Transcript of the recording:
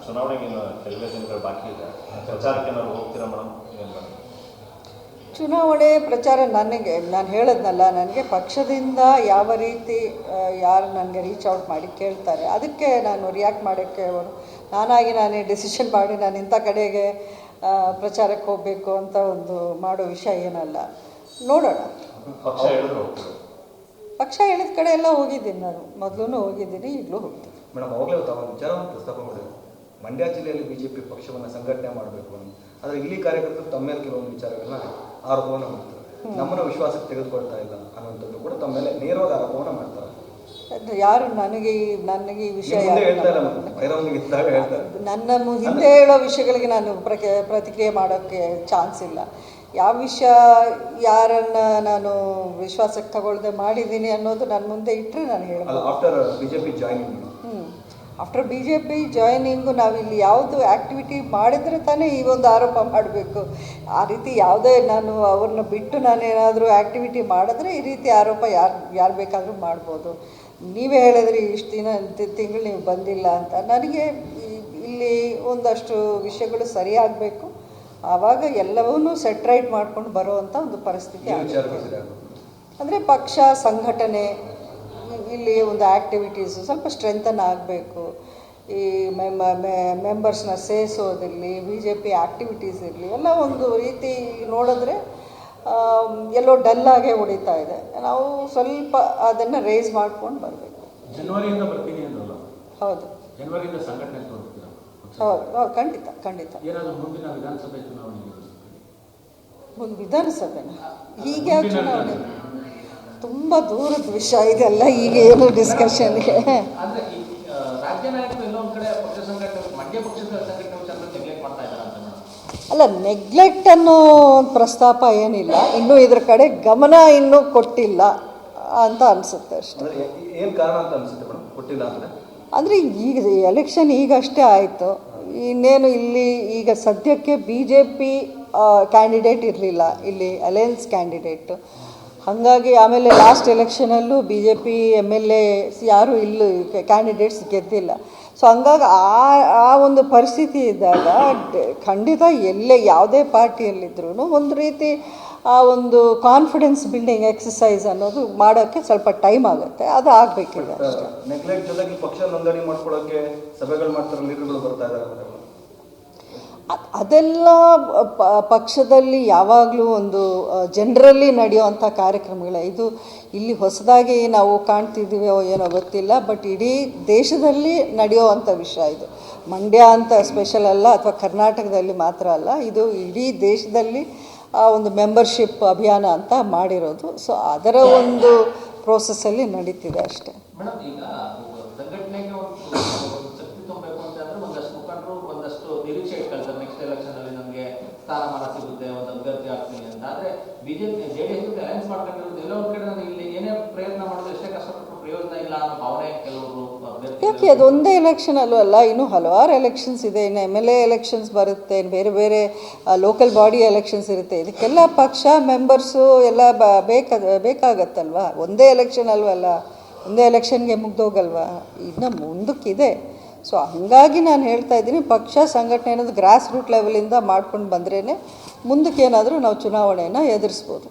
ಚುನಾವಣೆಗೆ ಕೆಲವೇ ದಿನಗಳು ಬಾಕಿ ಇದೆ, ಪ್ರಚಾರಕ್ಕೆ ನಾವು ಹೋಗ್ತೀರಾ ಮೇಡಮ್? ಚುನಾವಣೆ ಪ್ರಚಾರ ನಾನು ಹೇಳದ್ನಲ್ಲ, ನನಗೆ ಪಕ್ಷದಿಂದ ಯಾವ ರೀತಿ ಯಾರು ನನಗೆ ರೀಚ್ ಔಟ್ ಮಾಡಿ ಕೇಳ್ತಾರೆ ಅದಕ್ಕೆ ನಾನು ರಿಯಾಕ್ಟ್ ಮಾಡೋಕ್ಕೆ ನಾನೇ ಡಿಸಿಷನ್ ಮಾಡಿ ನಾನು ಇಂಥ ಕಡೆಗೆ ಪ್ರಚಾರಕ್ಕೆ ಹೋಗಬೇಕು ಅಂತ ಒಂದು ಮಾಡೋ ವಿಷಯ ಏನಲ್ಲ. ನೋಡೋಣ. ಪಕ್ಷ ಹೇಳಿದ ಕಡೆ ಎಲ್ಲ ಹೋಗಿದ್ದೀನಿ, ನಾನು ಮೊದಲು ಹೋಗಿದ್ದೀನಿ, ಈಗಲೂ ಹೋಗ್ತೀನಿ. ಮೇಡಮ್, ಅವಾಗಲೇ ತಾವು ವಿಚಾರವನ್ನು ಪ್ರಸ್ತಾಪ ಮಾಡಿದ್ರು, ಮಂಡ್ಯ ಜಿಲ್ಲೆಯಲ್ಲಿ ಬಿಜೆಪಿ ಪಕ್ಷವನ್ನು ಸಂಘಟನೆ ಮಾಡಬೇಕು ಅಂತ. ಆದರೆ ಇಲ್ಲಿ ಕಾರ್ಯಕರ್ತರು ತಮ್ಮ ಮೇಲೆ ಕೆಲವೊಂದು ವಿಚಾರಗಳನ್ನ ಆರೋಪವನ್ನು ಮಾಡ್ತಾರೆ, ನಮ್ಮನ್ನು ವಿಶ್ವಾಸಕ್ಕೆ ತೆಗೆದುಕೊಳ್ತಾ ಇಲ್ಲ ಅನ್ನುವಂಥದ್ದು ಕೂಡ ತಮ್ಮ ಮೇಲೆ ನೇರವಾಗಿ ಆರೋಪವನ್ನು ಮಾಡ್ತಾರೆ. ಯಾರು ನನಗೆ ಈ ವಿಷಯ ನನ್ನ ಹಿಂದೆ ಹೇಳೋ ವಿಷಯಗಳಿಗೆ ನಾನು ಪ್ರತಿಕ್ರಿಯೆ ಮಾಡೋಕ್ಕೆ ಚಾನ್ಸ್ ಇಲ್ಲ. ಯಾವ ವಿಷಯ ಯಾರನ್ನು ನಾನು ವಿಶ್ವಾಸಕ್ಕೆ ತಗೊಳ್ಳದೆ ಮಾಡಿದ್ದೀನಿ ಅನ್ನೋದು ನನ್ನ ಮುಂದೆ ಇಟ್ಟರೆ ನಾನು ಹೇಳ್ಬೋದು. After B J P joining ನಾವಿಲ್ಲಿ ಯಾವುದು ಆ್ಯಕ್ಟಿವಿಟಿ ಮಾಡಿದರೆ ತಾನೇ ಈ ಒಂದು ಆರೋಪ ಮಾಡಬೇಕು. ಆ ರೀತಿ ಯಾವುದೇ ನಾನು ಅವ್ರನ್ನ ಬಿಟ್ಟು ನಾನೇನಾದರೂ ಆ್ಯಕ್ಟಿವಿಟಿ ಮಾಡಿದ್ರೆ ಈ ರೀತಿ ಆರೋಪ ಯಾರು ಬೇಕಾದರೂ ಮಾಡ್ಬೋದು. ನೀವೇ ಹೇಳಿದ್ರಿ ಇಷ್ಟು ತಿಂಗಳು ನೀವು ಬಂದಿಲ್ಲ ಅಂತ. ನನಗೆ ಇಲ್ಲಿ ಒಂದಷ್ಟು ವಿಷಯಗಳು ಸರಿಯಾಗಬೇಕು, ಆವಾಗ ಎಲ್ಲವನ್ನೂ ಸೆಟ್ರೈಟ್ ಮಾಡ್ಕೊಂಡು ಬರುವಂಥ ಒಂದು ಪರಿಸ್ಥಿತಿ ಆಗುತ್ತೆ. ಅಂದರೆ ಪಕ್ಷ ಸಂಘಟನೆ ಇಲ್ಲಿ ಒಂದು ಆ್ಯಕ್ಟಿವಿಟೀಸು ಸ್ವಲ್ಪ ಸ್ಟ್ರೆಂಥನ್ ಆಗಬೇಕು. ಈ ಮೆಂಬರ್ಸ್ನ ಸೇರಿಸೋದಿರಲಿ, ಬಿ ಜೆ ಪಿ ಆ್ಯಕ್ಟಿವಿಟೀಸ್ ಇರಲಿ, ಎಲ್ಲ ಒಂದು ರೀತಿ ನೋಡಿದ್ರೆ ಎಲ್ಲೋ ಡಲ್ಲಾಗೆ ಹೊಡಿತಾ ಇದೆ. ನಾವು ಸ್ವಲ್ಪ ಅದನ್ನು ರೇಸ್ ಮಾಡ್ಕೊಂಡು ಬರಬೇಕು. ಜನವರಿಯಿಂದ ಬರ್ತೀನಿ ಅಂದ್ರಲ್ಲ? ಹೌದು, ಜನವರಿಯಿಂದ ಸಂಘಟನೆ ಹೌದು, ಖಂಡಿತ. ಏನಾದರೂ ಮುಂದಿನ ವಿಧಾನಸಭೆ ಚುನಾವಣೆಗೆ ಮುಂದೆ ವಿಧಾನಸಭೆನ ಈಗ ಚುನಾವಣೆ ತುಂಬ ದೂರದ ವಿಷಯ ಇದೆಲ್ಲ, ಈಗ ಏನು ಡಿಸ್ಕಷನ್ಗೆ. ಅಲ್ಲ, ನೆಗ್ಲೆಕ್ಟ್ ಅನ್ನೋ ಪ್ರಸ್ತಾಪ ಏನಿಲ್ಲ, ಇನ್ನೂ ಇದ್ರ ಕಡೆ ಗಮನ ಇನ್ನೂ ಕೊಟ್ಟಿಲ್ಲ ಅಂತ ಅನಿಸುತ್ತೆ ಅಷ್ಟೇ. ಏನು ಕಾರಣ ಅಂತ ಅನಿಸುತ್ತೆ ಮೇಡಮ್, ಕೊಟ್ಟಿಲ್ಲ ಅಂದರೆ? ಅಂದರೆ ಈಗ ಎಲೆಕ್ಷನ್ ಈಗಷ್ಟೇ ಆಯಿತು, ಇನ್ನೇನು ಇಲ್ಲಿ ಈಗ ಸದ್ಯಕ್ಕೆ ಬಿ ಜೆ ಪಿ ಕ್ಯಾಂಡಿಡೇಟ್ ಇರಲಿಲ್ಲ, ಇಲ್ಲಿ ಅಲಯನ್ಸ್ ಕ್ಯಾಂಡಿಡೇಟು. ಹಾಗಾಗಿ ಆಮೇಲೆ ಲಾಸ್ಟ್ ಎಲೆಕ್ಷನಲ್ಲೂ ಬಿ ಜೆ ಪಿ MLA ಯಾರೂ ಇಲ್ಲಿ ಕ್ಯಾಂಡಿಡೇಟ್ಸ್ ಗೆದ್ದಿಲ್ಲ. ಸೊ ಹಂಗಾಗಿ ಆ ಒಂದು ಪರಿಸ್ಥಿತಿ ಇದ್ದಾಗ ಖಂಡಿತ ಯಾವುದೇ ಪಾರ್ಟಿಯಲ್ಲಿದ್ರೂ ಒಂದು ರೀತಿ ಆ ಒಂದು ಕಾನ್ಫಿಡೆನ್ಸ್ ಬಿಲ್ಡಿಂಗ್ ಎಕ್ಸಸೈಸ್ ಅನ್ನೋದು ಮಾಡೋಕ್ಕೆ ಸ್ವಲ್ಪ ಟೈಮ್ ಆಗುತ್ತೆ, ಅದು ಆಗಬೇಕಿಲ್ಲ ಅಷ್ಟೇ. ನೆಗ್ಲೆಕ್ಟ್ ಜೊತೆಗೆ ಪಕ್ಷ ನೋಂದಣಿ ಮಾಡ್ಕೊಳ್ಳೋಕ್ಕೆ ಸಭೆಗಳು ಮಾಡ್ತಾರೆ, ಲೀಡರ್ಗಳು ಬರ್ತಾ ಇದ್ದಾರೆ. ಅದೆಲ್ಲ ಪಕ್ಷದಲ್ಲಿ ಯಾವಾಗಲೂ ಒಂದು ಜನರಲ್ಲಿ ನಡೆಯುವಂಥ ಕಾರ್ಯಕ್ರಮಗಳು. ಇದು ಇಲ್ಲಿ ಹೊಸದಾಗಿ ನಾವು ಕಾಣ್ತಿದ್ದೀವೋ ಏನೋ ಗೊತ್ತಿಲ್ಲ, ಬಟ್ ಇಡೀ ದೇಶದಲ್ಲಿ ನಡೆಯುವಂಥ ವಿಷಯ ಇದು. ಮಂಡ್ಯ ಅಂತ ಸ್ಪೆಷಲ್ ಅಲ್ಲ, ಅಥವಾ ಕರ್ನಾಟಕದಲ್ಲಿ ಮಾತ್ರ ಅಲ್ಲ, ಇದು ಇಡೀ ದೇಶದಲ್ಲಿ ಒಂದು ಮೆಂಬರ್ಶಿಪ್ ಅಭಿಯಾನ ಅಂತ ಮಾಡಿರೋದು. ಸೊ ಅದರ ಒಂದು ಪ್ರೋಸೆಸ್ಸಲ್ಲಿ ನಡೀತಿದೆ ಅಷ್ಟೇ. ಮೇಡಮ್, ಈಗ ಸಂಘಟನೆಗೆ ಶಕ್ತಿ ತುಂಬಬೇಕು ಅಂತಂದ್ರೆ ಒಂದಷ್ಟು ಮುಖಂಡರು ಒಂದಷ್ಟು ನಿರೀಕ್ಷೆ ಇಟ್ಕೊಳ್ತಾರೆ, ನೆಕ್ಸ್ಟ್ ಎಲೆಕ್ಷನ್ ಅಲ್ಲಿ ನಮಗೆ ಸ್ಥಾನಮಾನ ಸಿಗುತ್ತೆ, ಒಂದು ಅಭ್ಯರ್ಥಿ ಆಗ್ತೀನಿ ಅಂತ. ಆದರೆ ಬಿಜೆಪಿ JDS ಜೊತೆ ಅಲೈನ್ಸ್ ಮಾಡ್ಕೊಂಡಿರೋದು ಎಲ್ಲ ಒಂದು ಕಡೆ, ನಾನು ಇಲ್ಲಿ ಏನೇ ಪ್ರಯತ್ನ ಮಾಡೋದು ಎಷ್ಟೇ ಕಷ್ಟಪಟ್ಟರು ಪ್ರಯೋಜನ ಇಲ್ಲ ಅನ್ನೋ ಭಾವನೆ ಕೆಲವರು. ಯಾಕೆ ಅದೊಂದೇ ಎಲೆಕ್ಷನ್ ಅಲ್ಲೂ ಅಲ್ಲ, ಇನ್ನೂ ಹಲವಾರು ಎಲೆಕ್ಷನ್ಸ್ ಇದೆ, ಇನ್ನು MLA ಎಲೆಕ್ಷನ್ಸ್ ಬರುತ್ತೆ, ಬೇರೆ ಬೇರೆ ಲೋಕಲ್ ಬಾಡಿ ಎಲೆಕ್ಷನ್ಸ್ ಇರುತ್ತೆ. ಇದಕ್ಕೆಲ್ಲ ಪಕ್ಷ ಮೆಂಬರ್ಸು ಎಲ್ಲ ಬೇಕಾಗತ್ತಲ್ವ. ಒಂದೇ ಎಲೆಕ್ಷನ್ ಅಲ್ವಲ್ಲ, ಒಂದೇ ಎಲೆಕ್ಷನ್ಗೆ ಮುಗ್ದೋಗಲ್ವಾ, ಇನ್ನು ಮುಂದಕ್ಕಿದೆ. ಸೊ ಹಾಗಾಗಿ ನಾನು ಹೇಳ್ತಾ ಇದ್ದೀನಿ, ಪಕ್ಷ ಸಂಘಟನೆ ಅನ್ನೋದು ಗ್ರಾಸ್ ರೂಟ್ ಲೆವೆಲಿಂದ ಮಾಡ್ಕೊಂಡು ಬಂದ್ರೇ ಮುಂದಕ್ಕೆ ಏನಾದರೂ ನಾವು ಚುನಾವಣೆಯನ್ನು ಎದುರಿಸ್ಬೋದು.